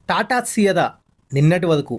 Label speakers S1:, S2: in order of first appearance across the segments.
S1: టాటా సియదా నిన్నటి వరకు.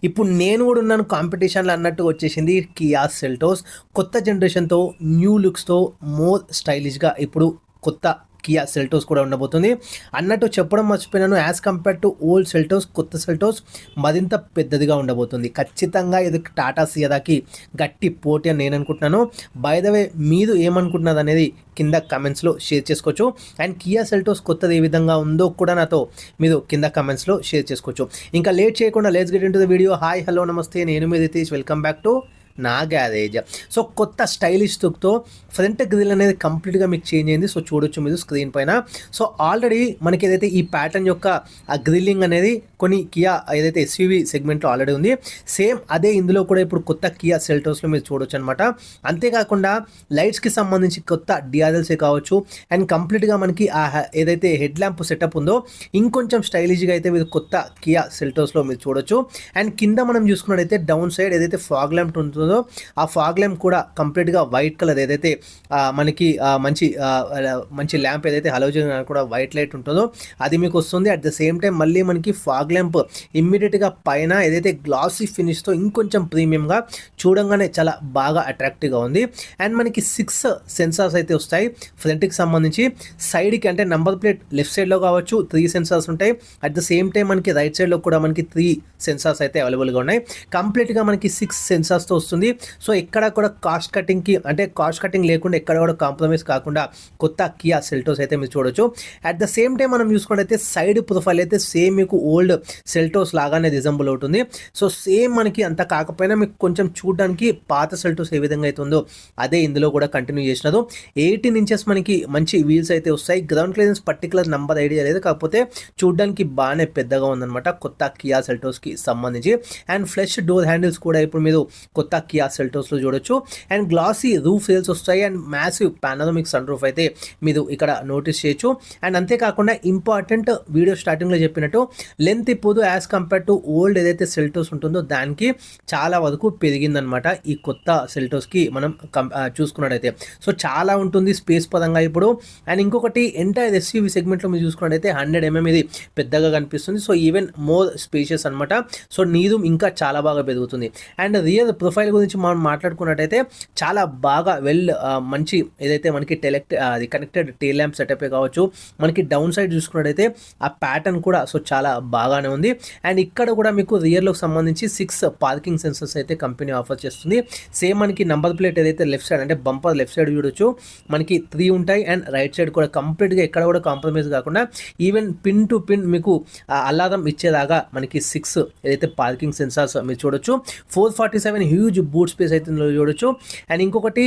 S1: ఇప్పుడు నేను కూడా ఉన్నాను కాంపిటీషన్లో అన్నట్టు వచ్చేసింది కియా సెల్టోస్. కొత్త జనరేషన్తో, న్యూ లుక్స్తో, మోర్ స్టైలిష్గా ఇప్పుడు కొత్త కియా సెల్టోస్ కూడా ఉండబోతుంది అన్నట్టు చెప్పడం మర్చిపోయినాను. As compare to old Seltos, కొత్త సెల్టోస్ మరింత పెద్దదిగా ఉండబోతుంది. ఖచ్చితంగా ఇది టాటా సియదాకి గట్టి పోటీ అని నేను అనుకుంటున్నాను. బై ద వే మీరు ఏమనుకుంటున్నారు అనేది కింద కమెంట్స్లో షేర్ చేసుకోవచ్చు. అండ్ కియా సెల్టోస్ కొత్తది ఏ విధంగా ఉందో కూడా నాతో మీరు కింద కమెంట్స్లో షేర్ చేసుకోవచ్చు. ఇంకా లేట్ చేయకుండా let's get into the video. Hi, hello, నమస్తే, నేను మీ రితీష్. వెల్కమ్ బ్యాక్ టు నా గ్యారేజ్. సో కొత్త స్టైలిష్ లుక్తో ఫ్రంట్ గ్రిల్ అనేది కంప్లీట్గా మీకు చేంజ్ అయింది. సో చూడొచ్చు మీరు స్క్రీన్ పైన. సో ఆల్రెడీ మనకి ఏదైతే ఈ ప్యాటర్న్ యొక్క ఆ గ్రిల్లింగ్ అనేది కొన్ని కియా ఏదైతే ఎస్యూవీ సెగ్మెంట్లో ఆల్రెడీ ఉంది, సేమ్ అదే ఇందులో కూడా ఇప్పుడు కొత్త కియా సెల్టోస్లో మీరు చూడొచ్చు అనమాట. అంతేకాకుండా లైట్స్కి సంబంధించి కొత్త డిఆర్ఎల్సే కావచ్చు, అండ్ కంప్లీట్గా మనకి ఆ ఏదైతే హెడ్ ల్యాంప్ సెటప్ ఉందో ఇంకొంచెం స్టైలిష్గా అయితే మీరు కొత్త కియా సెల్టోస్లో మీరు చూడొచ్చు. అండ్ కింద మనం చూసుకున్నట్టయితే డౌన్ సైడ్ ఏదైతే ఫాగ్ ల్యాంప్ ఉంటుందో ఆ ఫాగ్ ల్యాంప్ కూడా కంప్లీట్గా వైట్ కలర్ ఏదైతే మనకి మంచి ల్యాంప్ ఏదైతే హలోజన్ కూడా వైట్ లైట్ ఉంటుందో అది మీకు వస్తుంది. అట్ ద సేమ్ టైం మళ్ళీ మనకి ఫాగ్ ల్యాంప్ ఇమ్మీడియట్గా పైన ఏదైతే గ్లాసీ ఫినిష్తో ఇంకొంచెం ప్రీమియంగా చూడంగానే చాలా బాగా అట్రాక్టివ్గా ఉంది. అండ్ మనకి 6 సెన్సార్స్ అయితే వస్తాయి ఫ్రంట్కి సంబంధించి. సైడ్కి అంటే నంబర్ ప్లేట్ లెఫ్ట్ సైడ్లో కావచ్చు 3 సెన్సార్స్ ఉంటాయి. అట్ ద సేమ్ టైం మనకి రైట్ సైడ్లో కూడా మనకి 3 సెన్సార్స్ అయితే అవైలబుల్గా ఉన్నాయి. కంప్లీట్గా మనకి 6 సెన్సార్స్తో వస్తుంది. సో ఎక్కడ కూడా కాస్ట్ కటింగ్ లేకుండా ఎక్కడ కూడా కాంప్రమైజ్ కాకుండా కొత్త కియా సెల్టోస్ అయితే మీరు చూడొచ్చు. అట్ ద సేమ్ టైం మనం చూసుకున్నట్టయితే సైడ్ ప్రొఫైల్ అయితే సేమ్ మీకు ఓల్డ్ సెల్టోస్ లాగానే రిజంబుల్ అవుతుంది. సో సేమ్ మనకి అంత కాకపోయినా మీకు కొంచెం చూడడానికి పాత సెల్టోస్ ఏ విధంగా అయితే ఉందో అదే ఇందులో కూడా కంటిన్యూ చేసినదు. 18 ఇంచెస్ మనకి మంచి వీల్స్ అయితే వస్తాయి. Ground clearance particular number idea లేదు, కాకపోతే చూడడానికి బాగానే పెద్దగా ఉందన్నమాట కొత్త కియా సెల్టోస్కి సంబంధించి. అండ్ ఫ్లెష్ డోర్ హ్యాండిల్స్ కూడా ఇప్పుడు మీరు కొత్త కియా సెల్టోస్లో చూడొచ్చు. అండ్ గ్లాసీ రూఫ్ రేల్స్ వస్తాయి. And massive panoramic sunroof అయితే మీరు ఇక్కడ నోటీస్ చేయొచ్చు. అండ్ అంతేకాకుండా ఇంపార్టెంట్ వీడియో స్టార్టింగ్లో చెప్పినట్టు లెంత్ ఇప్పుడు యాజ్ కంపేర్ టు ఓల్డ్ ఏదైతే సెల్టోస్ ఉంటుందో దానికి చాలా వరకు పెరిగిందనమాట ఈ కొత్త సెల్టోస్కి మనం చూసుకున్నట్టయితే. సో చాలా ఉంటుంది స్పేస్ పరంగా ఇప్పుడు. అండ్ ఇంకొకటి ఎంటైర్ ఎస్యూవీ సెగ్మెంట్లో మీరు చూసుకున్నట్టయితే 100 mm ఇది పెద్దగా కనిపిస్తుంది. సో ఈవెన్ మోర్ స్పేషియస్ అనమాట. సో నీరు ఇంకా చాలా బాగా పెరుగుతుంది. అండ్ రియల్ ప్రొఫైల్ గురించి మనం మాట్లాడుకున్నట్టయితే చాలా బాగా మంచి ఏదైతే మనకి అది కనెక్టెడ్ టెయిల్ ల్యాంప్ సెటప్ కావచ్చు, మనకి డౌన్ సైడ్ చూసుకున్నట్టయితే ఆ ప్యాటర్న్ కూడా సో చాలా బాగానే ఉంది. అండ్ ఇక్కడ కూడా మీకు రియర్లోకి సంబంధించి 6 పార్కింగ్ సెన్సర్స్ అయితే కంపెనీ ఆఫర్ చేస్తుంది. సేమ్ మనకి నంబర్ ప్లేట్ ఏదైతే లెఫ్ట్ సైడ్ అంటే బంపర్ లెఫ్ట్ సైడ్ చూడొచ్చు మనకి 3 ఉంటాయి. అండ్ రైట్ సైడ్ కూడా కంప్లీట్గా ఎక్కడ కూడా కాంప్రమైజ్ కాకుండా ఈవెన్ పిన్ టు పిన్ మీకు అలారం ఇచ్చేలాగా మనకి 6 ఏదైతే పార్కింగ్ సెన్సార్స్ మీరు చూడొచ్చు. 447 హ్యూజ్ బూట్ స్పేస్ అయితే చూడొచ్చు. అండ్ ఇంకొకటి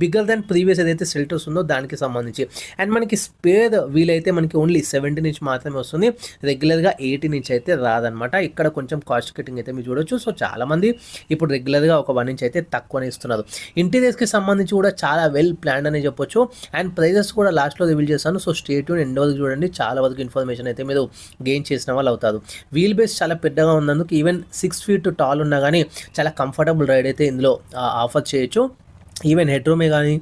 S1: బిగ్గర్ దాన్ ప్రీవియస్ ఏదైతే సెల్టోస్ ఉందో దానికి సంబంధించి. అండ్ మనకి స్పేర్ వీల్ అయితే మనకి ఓన్లీ 17 ఇంచ్ మాత్రమే వస్తుంది, రెగ్యులర్గా 18 ఇంచ్ అయితే రాదనమాట. ఇక్కడ కొంచెం కాస్ట్ కటింగ్ అయితే మీరు చూడొచ్చు. సో చాలామంది ఇప్పుడు రెగ్యులర్గా ఒక 1 ఇంచ్ అయితే తక్కువనే ఇస్తున్నారు. ఇంటీరియర్స్కి సంబంధించి కూడా చాలా వెల్ ప్లాన్డ్ అని చెప్పొచ్చు. అండ్ ప్రైజెస్ కూడా లాస్ట్లో రివీల్ చేస్తాను. సో స్టే ట్యూన్ ఎండ్ వరకు చూడండి, చాలా వరకు ఇన్ఫర్మేషన్ అయితే మీరు గెయిన్ చేసిన వాళ్ళు అవుతారు. వీల్ బేస్ చాలా పెద్దగా ఉన్నందుకు ఈవెన్ 6 feet టాల్ ఉన్నా కానీ చాలా కంఫర్టబుల్ రైడ్ అయితే ఇందులో ఆఫర్ చేయొచ్చు. ఈవెన్ హెడ్ రూమే కానీ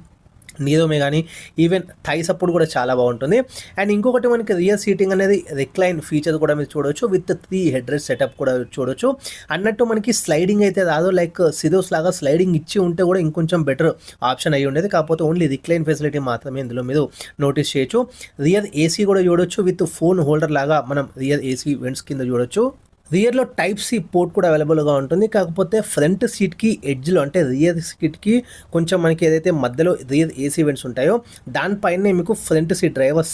S1: నీరోమే కానీ ఈవెన్ థై సపోర్ట్ కూడా చాలా బాగుంటుంది. అండ్ ఇంకొకటి మనకి రియర్ సీటింగ్ అనేది రిక్లైన్ ఫీచర్ కూడా మీరు చూడొచ్చు. విత్ 3 హెడ్ రెస్ట్ సెటప్ కూడా చూడొచ్చు. అన్నట్టు మనకి స్లైడింగ్ అయితే రాదు, లైక్ సిరోస్ లాగా స్లైడింగ్ ఇచ్చి ఉంటే కూడా ఇంకొంచెం బెటర్ ఆప్షన్ అయ్యి ఉండేది, కాకపోతే ఓన్లీ రిక్లైన్ ఫెసిలిటీ మాత్రమే ఇందులో మీరు నోటీస్ చేయొచ్చు. రియర్ ఏసీ కూడా చూడొచ్చు, విత్ ఫోన్ హోల్డర్ లాగా మనం రియర్ ఏసీ వెంట్స్ కింద చూడొచ్చు. రియర్లో Type-C పోర్ట్ కూడా అవైలబుల్గా ఉంటుంది, కాకపోతే ఫ్రంట్ సీట్కి ఎడ్జ్లో అంటే రియర్ సీట్కి కొంచెం మనకి ఏదైతే మధ్యలో రియర్ ఏసీ వెంట్స్ ఉంటాయో దానిపైనే మీకు ఫ్రంట్ సీట్ డ్రైవర్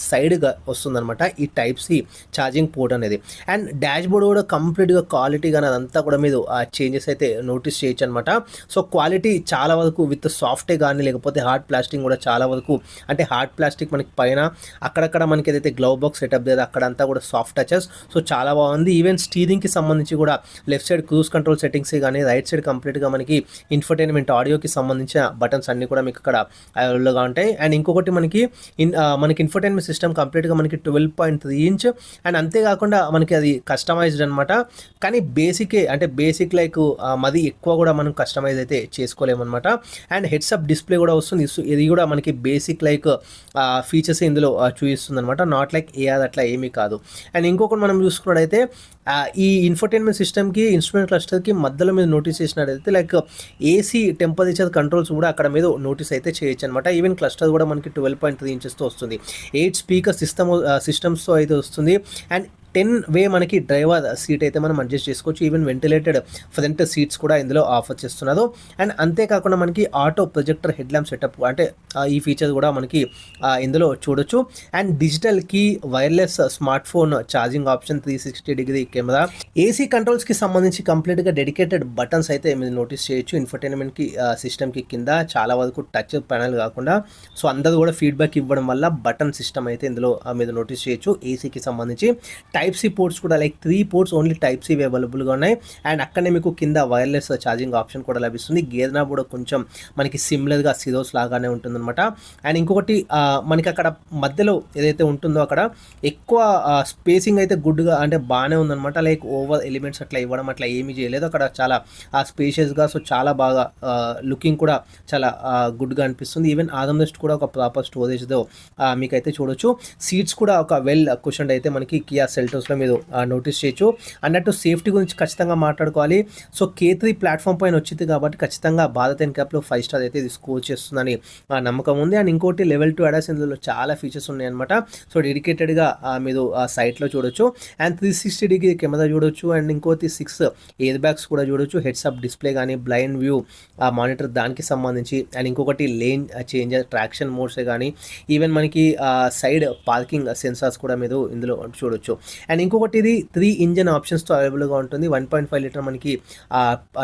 S1: సైడ్గా వస్తుందన్నమాట ఈ Type-C ఛార్జింగ్ పోర్ట్ అనేది. అండ్ డాష్ బోర్డ్ కూడా కంప్లీట్గా క్వాలిటీగా అదంతా కూడా మీరు ఆ చేంజెస్ అయితే నోటీస్ చేయొచ్చు అనమాట. సో క్వాలిటీ చాలా వరకు విత్ సాఫ్టే కానీ లేకపోతే హార్డ్ ప్లాస్టిక్ కూడా చాలా వరకు, అంటే హార్డ్ ప్లాస్టిక్ మనకి పైన అక్కడక్కడ మనకి ఏదైతే గ్లవ్ బాక్స్ సెటప్ లేదు అక్కడంతా కూడా సాఫ్ట్ టచెస్. సో చాలా బాగుంది. ఈవెన్ ఈవెన్ స్టీరింగ్కి సంబంధించి కూడా left side cruise control settings కానీ రైట్ సైడ్ కంప్లీట్గా మనకి ఇన్ఫర్టైన్మెంట్ ఆడియోకి సంబంధించిన బటన్స్ అన్నీ కూడా మీకు ఇక్కడ అవైలబుల్గా ఉంటాయి. అండ్ ఇంకొకటి మనకి ఇన్ఫర్టైన్మెంట్ సిస్టమ్ కంప్లీట్గా మనకి 12.3 ఇంచ్ అండ్ అంతేకాకుండా మనకి అది కస్టమైజ్డ్ అనమాట. కానీ బేసిక్ లైక్ మది ఎక్కువ కూడా మనం కస్టమైజ్ అయితే చేసుకోలేమన్నమాట. అండ్ హెడ్సప్ డిస్ప్లే కూడా వస్తుంది. ఇది కూడా మనకి బేసిక్ లైక్ ఫీచర్స్ ఇందులో చూపిస్తుంది అనమాట, నాట్ లైక్ ఏఆర్ అట్లా ఏమీ కాదు. అండ్ ఇంకొకటి మనం చూసుకున్నట్టయితే ఈ ఇన్ఫర్టైన్మెంట్ సిస్టమ్కి ఇన్స్ట్రుమెంట్ క్లస్టర్కి మధ్యలో మీద నోటీస్ చేసినట్టయితే లైక్ ఏసీ టెంపరేచర్ కంట్రోల్స్ కూడా అక్కడ మీద నోటీస్ అయితే చేయొచ్చు అనమాట. ఈవెన్ క్లస్టర్ కూడా మనకి 12.3 ఇంచెస్తో వస్తుంది. 8 స్పీకర్ సిస్టమ్స్తో అయితే వస్తుంది. అండ్ 10 వే మనకి డ్రైవర్ సీట్ అయితే మనం అడ్జస్ట్ చేసుకోవచ్చు. ఈవెన్ వెంటిలేటెడ్ ఫ్రంట్ సీట్స్ కూడా ఇందులో ఆఫర్ చేస్తున్నారు. అండ్ అంతేకాకుండా మనకి auto projector headlamp setup అంటే ఈ ఫీచర్ కూడా మనకి ఇందులో చూడొచ్చు. And digital key, wireless smartphone charging option, 360 degree camera, AC కంట్రోల్స్కి సంబంధించి కంప్లీట్గా డెడికేటెడ్ బటన్స్ అయితే మీరు నోటీస్ చేయొచ్చు. ఇన్ఫర్టైన్మెంట్కి సిస్టమ్కి కింద చాలా వరకు టచ్ ప్యానల్ కాకుండా సో అందరూ కూడా ఫీడ్బ్యాక్ ఇవ్వడం వల్ల బటన్ సిస్టమ్ అయితే ఇందులో మీరు నోటీస్ చేయొచ్చు. ఏసీకి సంబంధించి టైప్ సి పోర్ట్స్ కూడా like 3 ports only type C అవైలబుల్గా ఉన్నాయి. అండ్ అక్కడనే మీకు కింద వైర్లెస్ ఛార్జింగ్ ఆప్షన్ కూడా లభిస్తుంది. గేర్ నాబ్ కూడా కొంచెం మనకి సిమిలర్గా సిరోస్ లాగానే ఉంటుందన్నమాట. అండ్ ఇంకొకటి మనకి అక్కడ మధ్యలో ఏదైతే ఉంటుందో అక్కడ ఎక్కువ స్పేసింగ్ అయితే గుడ్గా అంటే బాగానే ఉందన్నమాట. లైక్ ఓవర్ ఎలిమెంట్స్ అట్లా ఇవ్వడం అట్లా ఏమీ చేయలేదు. అక్కడ చాలా స్పేషియస్గా సో చాలా బాగా లుకింగ్ కూడా చాలా గుడ్గా అనిపిస్తుంది. ఈవెన్ ఆర్మ్రెస్ట్ కూడా ఒక ప్రాపర్ స్టోరేజ్తో మీకైతే చూడొచ్చు. సీట్స్ కూడా ఒక వెల్ కుషన్డ్ అయితే మనకి కియా సెల్టోస్లో మీరు నోటీస్ చేయొచ్చు. అన్నట్టు సేఫ్టీ గురించి ఖచ్చితంగా మాట్లాడుకోవాలి. సో K3 ప్లాట్ఫామ్ పైన వచ్చింది కాబట్టి ఖచ్చితంగా భారత్ ఎన్క్యాప్లో 5 స్టార్ అయితే ఇది స్కోర్ చేస్తుందని నమ్మకం ఉంది. అండ్ ఇంకోటి లెవెల్ 2 ADAS ఇందులో చాలా ఫీచర్స్ ఉన్నాయన్నమాట. సో డెడికేటెడ్గా మీరు ఆ సైట్లో చూడొచ్చు. అండ్ 360 డిగ్రీ కెమెరా చూడొచ్చు. అండ్ ఇంకోటి 6 ఎయిర్ బ్యాగ్స్ కూడా చూడొచ్చు. హెడ్సప్ డిస్ప్లే కానీ బ్లైండ్ వ్యూ మానిటర్ దానికి సంబంధించి. అండ్ ఇంకొకటి లేన్ చేంజర్, ట్రాక్షన్ మోడ్సే కానీ ఈవెన్ మనకి సైడ్ పార్కింగ్ సెన్సార్స్ కూడా మీరు ఇందులో చూడొచ్చు. అండ్ ఇంకొకటి ఇది 3 ఇంజన్ ఆప్షన్స్తో అవైలబుల్గా ఉంటుంది. 1.5 లీటర్ మనకి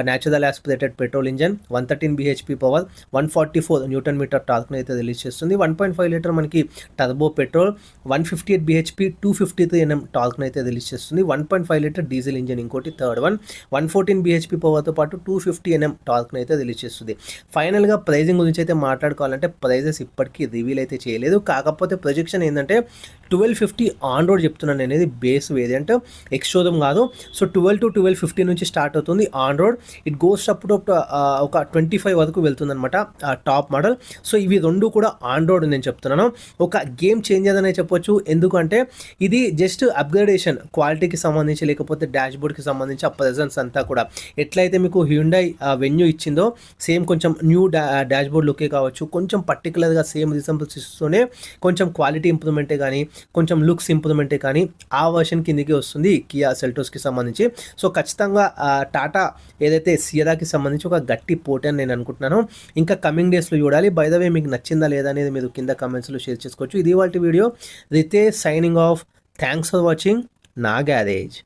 S1: natural aspirated petrol engine, 113 bhp power, 144 newton metre టార్క్ను అయితే రిలీజ్ చేస్తుంది. 1.5 లీటర్ మనకి టర్బో పెట్రోల్, 158 bhp 253 Nm టార్క్ను అయితే రిలీజ్ చేస్తుంది. 1.5 లీటర్ డీజిల్ ఇంజన్ ఇంకోటి థర్డ్ వన్, 114 bhp పవర్తో పాటు 250 Nm టార్క్ను అయితే రిలీజ్ చేస్తుంది. ఫైనల్గా ప్రైజింగ్ గురించి అయితే మాట్లాడుకోవాలంటే ప్రైజెస్ ఇప్పటికీ రివీల్ అయితే చేయలేదు. కాకపోతే ప్రొజెక్షన్ ఏంటంటే 1250 ఆన్ రోడ్ చెప్తున్నాను అనేది బేస్ వేరియంట్, ఎక్స్ షోరూమ్ కాదు. సో 12 to 1250 నుంచి స్టార్ట్ అవుతుంది on road. It goes up to ఒక 25 వరకు వెళ్తుంది అనమాట టాప్ మోడల్. సో ఇవి రెండు కూడా ఆన్ రోడ్ నేను చెప్తున్నాను. ఒక గేమ్ చేంజర్ అనే చెప్పొచ్చు. ఎందుకంటే ఇది జస్ట్ అప్గ్రేడేషన్ క్వాలిటీకి సంబంధించి లేకపోతే డాష్ బోర్డ్కి సంబంధించి ఆ ప్రెజెన్స్ అంతా కూడా ఎట్లయితే మీకు హ్యుండై వెన్యూ ఇచ్చిందో సేమ్ కొంచెం న్యూ డాష్ బోర్డ్ లుకే కావచ్చు, కొంచెం పర్టికులర్గా సేమ్ రిజంబుల్స్ ఇస్తూనే కొంచెం క్వాలిటీ ఇంప్రూవ్మెంటే కానీ కొంచెం లుక్స్ ఇంప్రూవ్మెంటే కానీ ఆ వర్షన్ కిందికి వస్తుంది కియా సెల్టోస్కి సంబంధించి. సో ఖచ్చితంగా టాటా ఏదైతే సియరాకి సంబంధించి ఒక గట్టి పోటీ అని నేను అనుకుంటున్నాను. ఇంకా కమింగ్ డేస్లో చూడాలి. బై ద వే మీకు నచ్చిందా లేదా అనేది మీరు కింద కమెంట్స్లో షేర్ చేసుకోవచ్చు. ఇది వాళ్ళ వీడియో. Ritesh signing off. Thanks for watching నా గ్యారేజ్.